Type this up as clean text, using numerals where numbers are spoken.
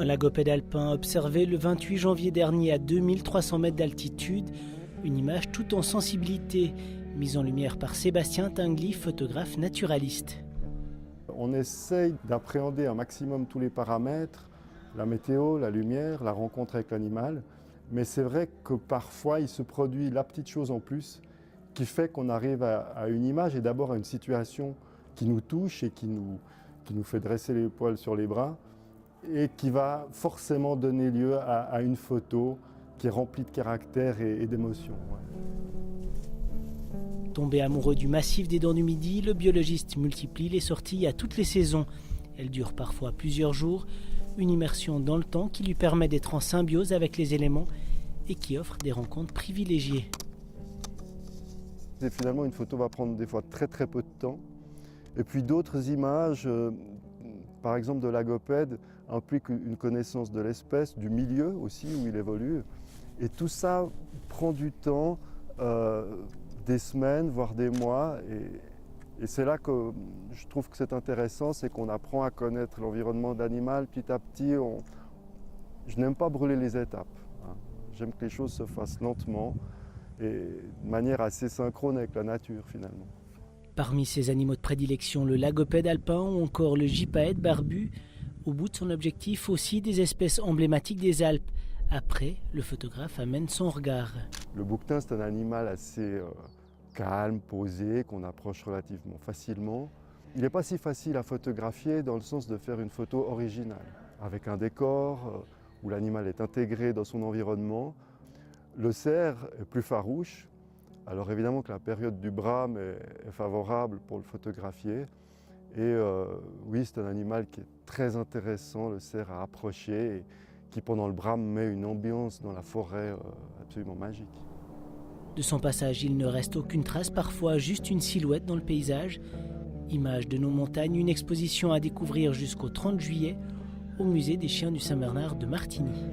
Un lagopède alpin observé le 28 janvier dernier à 2300 mètres d'altitude. Une image tout en sensibilité, mise en lumière par Sébastien Tinguely, photographe naturaliste. On essaye d'appréhender un maximum tous les paramètres, la météo, la lumière, la rencontre avec l'animal. Mais c'est vrai que parfois il se produit la petite chose en plus qui fait qu'on arrive à une image et d'abord à une situation qui nous touche et qui nous fait dresser les poils sur les bras et qui va forcément donner lieu à une photo qui est remplie de caractère et d'émotions. Ouais. Tombé amoureux du massif des Dents du Midi, le biologiste multiplie les sorties à toutes les saisons. Elles durent parfois plusieurs jours, une immersion dans le temps qui lui permet d'être en symbiose avec les éléments et qui offre des rencontres privilégiées. Et finalement, une photo va prendre des fois très très peu de temps. Et puis d'autres images, par exemple de lagopède, impliquent une connaissance de l'espèce, du milieu aussi où il évolue. Et tout ça prend du temps, des semaines, voire des mois. Et c'est là que je trouve que c'est intéressant, c'est qu'on apprend à connaître l'environnement de l'animal petit à petit. Je n'aime pas brûler les étapes. Hein. J'aime que les choses se fassent lentement et de manière assez synchrone avec la nature finalement. Parmi ses animaux de prédilection, le lagopède alpin ou encore le gypaète barbu. Au bout de son objectif aussi des espèces emblématiques des Alpes. Après, le photographe amène son regard. Le bouquetin, c'est un animal assez calme, posé, qu'on approche relativement facilement. Il n'est pas si facile à photographier dans le sens de faire une photo originale, avec un décor où l'animal est intégré dans son environnement. Le cerf est plus farouche. Alors évidemment que la période du brame est favorable pour le photographier. Et oui, c'est un animal qui est très intéressant, le cerf à approcher, et qui pendant le brame met une ambiance dans la forêt absolument magique. De son passage, il ne reste aucune trace, parfois juste une silhouette dans le paysage. Images de nos montagnes, une exposition à découvrir jusqu'au 30 juillet au musée des chiens du Saint-Bernard de Martigny.